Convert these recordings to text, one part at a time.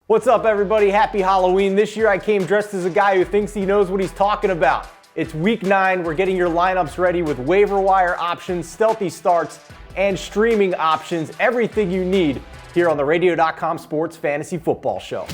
What's up, everybody? Happy Halloween. This year I came dressed as a guy who thinks he knows what he's talking about. It's week 9. We're getting your lineups ready with waiver wire options, stealthy starts, and streaming options. Everything you need here on the Radio.com Sports Fantasy Football Show.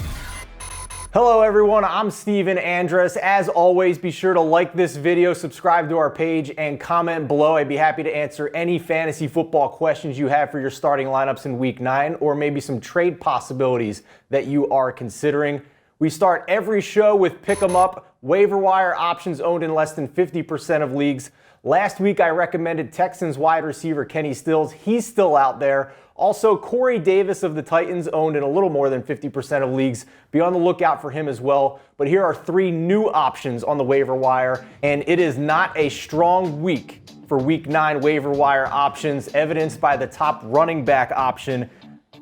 Hello, everyone. I'm Steven Andress. As always, be sure to like this video, subscribe to our page, and comment below. I'd be happy to answer any fantasy football questions you have for your starting lineups in week 9, or maybe some trade possibilities that you are considering. We start every show with Pick 'em Up, waiver wire options owned in less than 50% of leagues. Last week, I recommended Texans wide receiver Kenny Stills. He's still out there. Also, Corey Davis of the Titans owned in a little more than 50% of leagues. Be on the lookout for him as well. But here are 3 new options on the waiver wire, and it is not a strong week for week 9 waiver wire options, evidenced by the top running back option.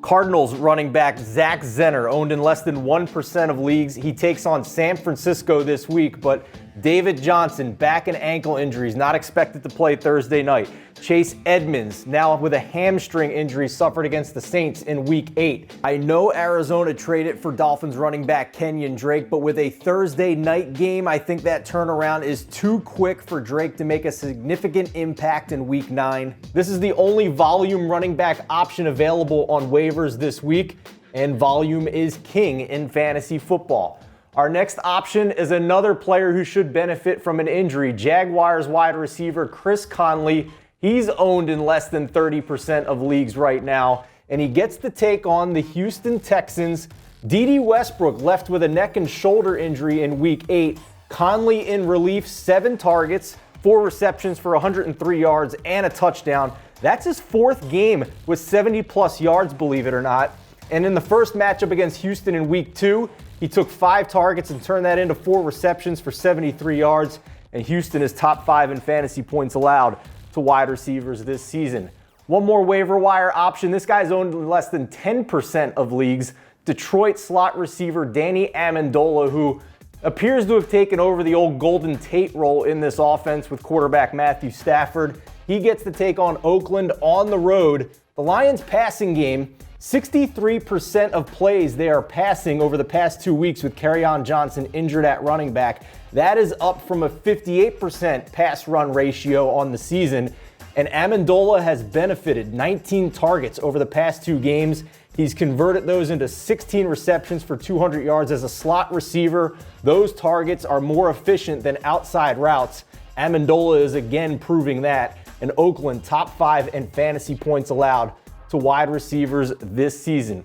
Cardinals running back Zach Zenner, owned in less than 1% of leagues. He takes on San Francisco this week, but David Johnson, back and ankle injuries, not expected to play Thursday night. Chase Edmonds, now with a hamstring injury, suffered against the Saints in week 8. I know Arizona traded for Dolphins running back Kenyon Drake, but with a Thursday night game, I think that turnaround is too quick for Drake to make a significant impact in week 9. This is the only volume running back option available on waivers this week, and volume is king in fantasy football. Our next option is another player who should benefit from an injury. Jaguars wide receiver Chris Conley. He's owned in less than 30% of leagues right now, and he gets to take on the Houston Texans. D.D. Westbrook left with a neck and shoulder injury in week 8. Conley in relief, 7 targets, 4 receptions for 103 yards and a touchdown. That's his 4th game with 70-plus yards, believe it or not. And in the first matchup against Houston in week 2, he took 5 targets and turned that into 4 receptions for 73 yards. And Houston is top 5 in fantasy points allowed to wide receivers this season. One more waiver wire option. This guy's owned in less than 10% of leagues. Detroit slot receiver Danny Amendola, who appears to have taken over the old Golden Tate role in this offense with quarterback Matthew Stafford. He gets to take on Oakland on the road. The Lions passing game, 63% of plays they are passing over the past 2 weeks with Kerryon Johnson injured at running back. That is up from a 58% pass run ratio on the season. And Amendola has benefited 19 targets over the past 2 games. He's converted those into 16 receptions for 200 yards as a slot receiver. Those targets are more efficient than outside routes. Amendola is again proving that. And Oakland top 5 in fantasy points allowed to wide receivers this season.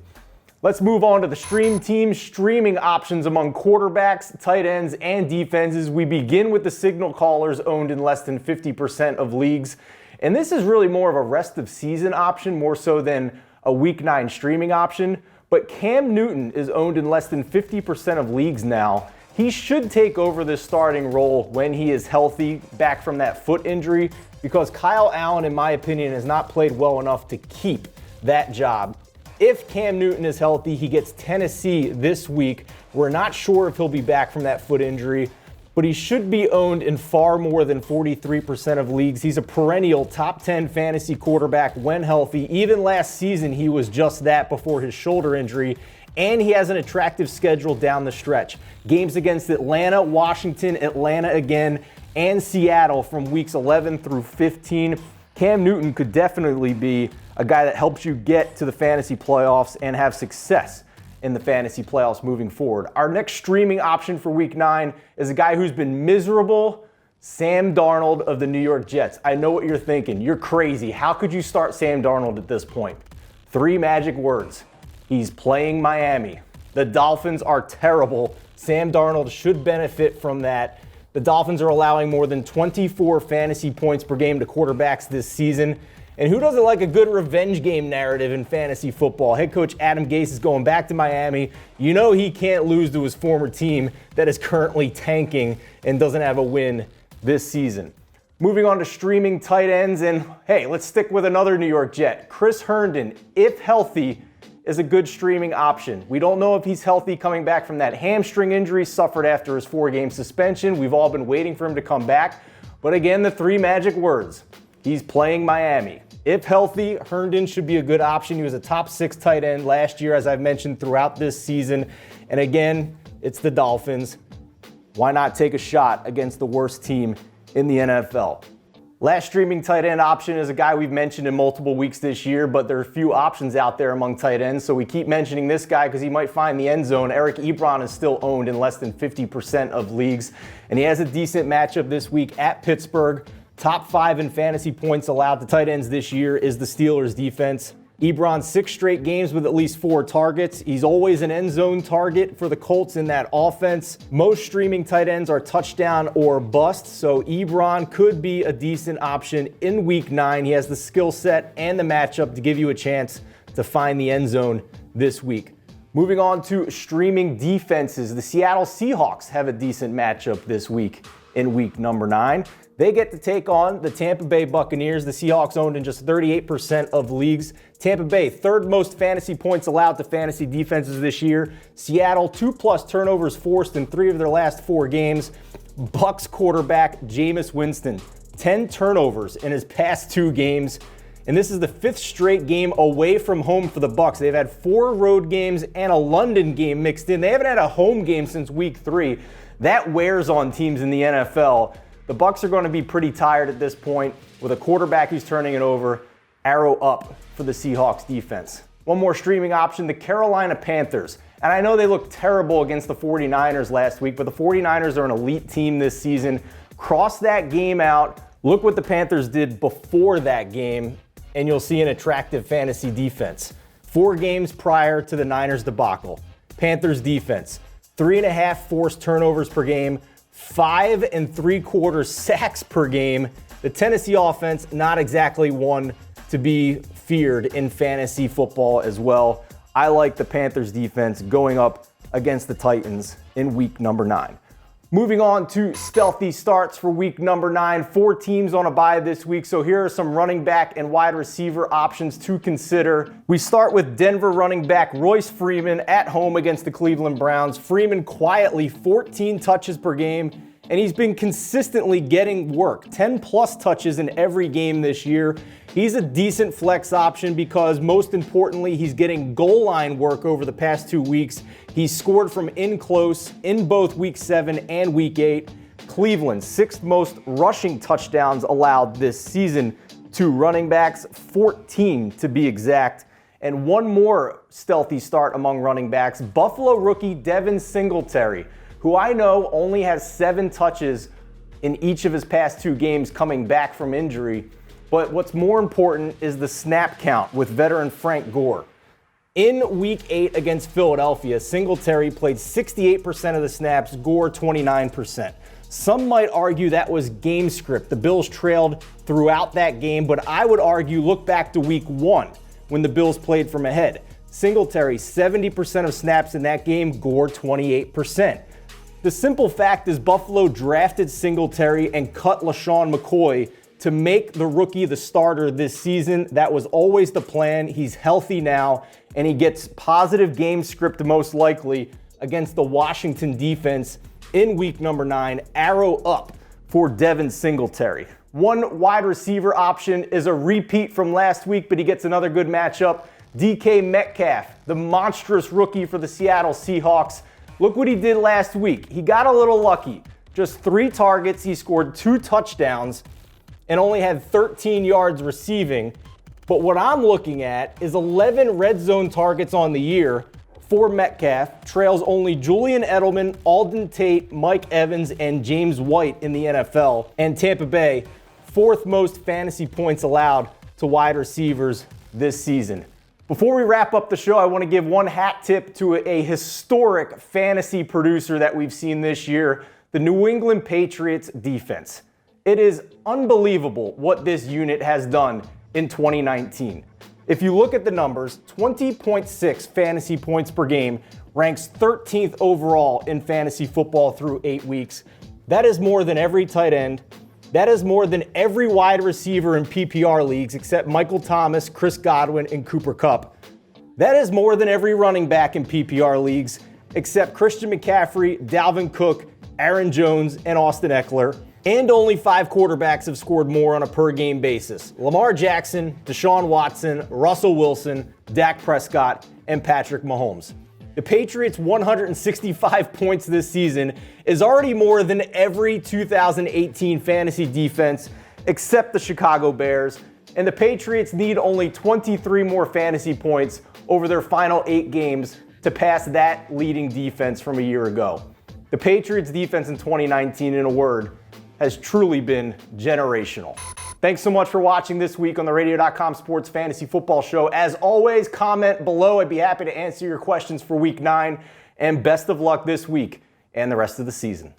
Let's move on to the stream team streaming options among quarterbacks, tight ends, and defenses. We begin with the signal callers owned in less than 50% of leagues. And this is really more of a rest of season option, more so than a week 9 streaming option. But Cam Newton is owned in less than 50% of leagues now. He should take over this starting role when he is healthy, back from that foot injury, because Kyle Allen, in my opinion, has not played well enough to keep that job. If Cam Newton is healthy, he gets Tennessee this week. We're not sure if he'll be back from that foot injury, but he should be owned in far more than 43% of leagues. He's a perennial top 10 fantasy quarterback when healthy. Even last season, he was just that before his shoulder injury, and he has an attractive schedule down the stretch. Games against Atlanta, Washington, Atlanta again, and Seattle from weeks 11 through 15. Cam Newton could definitely be a guy that helps you get to the fantasy playoffs and have success in the fantasy playoffs moving forward. Our next streaming option for week 9 is a guy who's been miserable, Sam Darnold of the New York Jets. I know what you're thinking. You're crazy. How could you start Sam Darnold at this point? 3 magic words. He's playing Miami. The Dolphins are terrible. Sam Darnold should benefit from that. The Dolphins are allowing more than 24 fantasy points per game to quarterbacks this season. And who doesn't like a good revenge game narrative in fantasy football? Head coach Adam Gase is going back to Miami. You know he can't lose to his former team that is currently tanking and doesn't have a win this season. Moving on to streaming tight ends, and hey, let's stick with another New York Jet. Chris Herndon, if healthy, is a good streaming option. We don't know if he's healthy coming back from that hamstring injury suffered after his 4-game suspension. We've all been waiting for him to come back. But again, the 3 magic words. He's playing Miami. If healthy, Herndon should be a good option. He was a top 6 tight end last year, as I've mentioned throughout this season. And again, it's the Dolphins. Why not take a shot against the worst team in the NFL? Last streaming tight end option is a guy we've mentioned in multiple weeks this year, but there are few options out there among tight ends, so we keep mentioning this guy because he might find the end zone. Eric Ebron is still owned in less than 50% of leagues, and he has a decent matchup this week at Pittsburgh. Top 5 in fantasy points allowed to tight ends this year is the Steelers' defense. Ebron 6 straight games with at least 4 targets. He's always an end zone target for the Colts in that offense. Most streaming tight ends are touchdown or bust, so Ebron could be a decent option in week 9. He has the skill set and the matchup to give you a chance to find the end zone this week. Moving on to streaming defenses, the Seattle Seahawks have a decent matchup this week in week number 9. They get to take on the Tampa Bay Buccaneers. The Seahawks owned in just 38% of leagues. Tampa Bay, 3rd most fantasy points allowed to fantasy defenses this year. Seattle, 2+ turnovers forced in 3 of their last 4 games. Bucs quarterback Jameis Winston, 10 turnovers in his past 2 games. And this is the 5th straight game away from home for the Bucs. They've had 4 road games and a London game mixed in. They haven't had a home game since week 3. That wears on teams in the NFL. The Bucs are going to be pretty tired at this point with a quarterback who's turning it over. Arrow up for the Seahawks defense. One more streaming option, the Carolina Panthers. And I know they looked terrible against the 49ers last week, but the 49ers are an elite team this season. Cross that game out. Look what the Panthers did before that game, and you'll see an attractive fantasy defense. 4 games prior to the Niners debacle. Panthers defense, 3.5 forced turnovers per game, 5 3/4 sacks per game. The Tennessee offense, not exactly one to be feared in fantasy football as well. I like the Panthers defense going up against the Titans in week number 9. Moving on to stealthy starts for week number 9. 4 teams on a bye this week, so here are some running back and wide receiver options to consider. We start with Denver running back Royce Freeman at home against the Cleveland Browns. Freeman quietly 14 touches per game, and he's been consistently getting work. 10+ touches in every game this year. He's a decent flex option because, most importantly, he's getting goal line work over the past 2 weeks. He's scored from in close in both week 7 and week 8. Cleveland, 6th most rushing touchdowns allowed this season to running backs, 14 to be exact. And one more stealthy start among running backs, Buffalo rookie Devin Singletary, who I know only has 7 touches in each of his past 2 games coming back from injury. But what's more important is the snap count with veteran Frank Gore. In week 8 against Philadelphia, Singletary played 68% of the snaps, Gore 29%. Some might argue that was game script. The Bills trailed throughout that game, but I would argue look back to week 1 when the Bills played from ahead. Singletary, 70% of snaps in that game, Gore 28%. The simple fact is Buffalo drafted Singletary and cut LaShawn McCoy to make the rookie the starter this season. That was always the plan. He's healthy now, and he gets positive game script most likely against the Washington defense in week number 9. Arrow up for Devin Singletary. One wide receiver option is a repeat from last week, but he gets another good matchup. DK Metcalf, the monstrous rookie for the Seattle Seahawks. Look what he did last week. He got a little lucky. Just 3 targets, he scored 2 touchdowns, and only had 13 yards receiving. But what I'm looking at is 11 red zone targets on the year for Metcalf. Trails only Julian Edelman, Alden Tate, Mike Evans, and James White in the NFL. And Tampa Bay, 4th most fantasy points allowed to wide receivers this season. Before we wrap up the show, I want to give one hat tip to a historic fantasy producer that we've seen this year, the New England Patriots defense. It is unbelievable what this unit has done in 2019. If you look at the numbers, 20.6 fantasy points per game, ranks 13th overall in fantasy football through 8 weeks. That is more than every tight end. That is more than every wide receiver in PPR leagues except Michael Thomas, Chris Godwin, and Cooper Kupp. That is more than every running back in PPR leagues except Christian McCaffrey, Dalvin Cook, Aaron Jones, and Austin Eckler. And only 5 quarterbacks have scored more on a per-game basis: Lamar Jackson, Deshaun Watson, Russell Wilson, Dak Prescott, and Patrick Mahomes. The Patriots' 165 points this season is already more than every 2018 fantasy defense except the Chicago Bears, and the Patriots need only 23 more fantasy points over their final 8 games to pass that leading defense from a year ago. The Patriots' defense in 2019, in a word, has truly been generational. Thanks so much for watching this week on the Radio.com Sports Fantasy Football Show. As always, comment below. I'd be happy to answer your questions for Week 9. And best of luck this week and the rest of the season.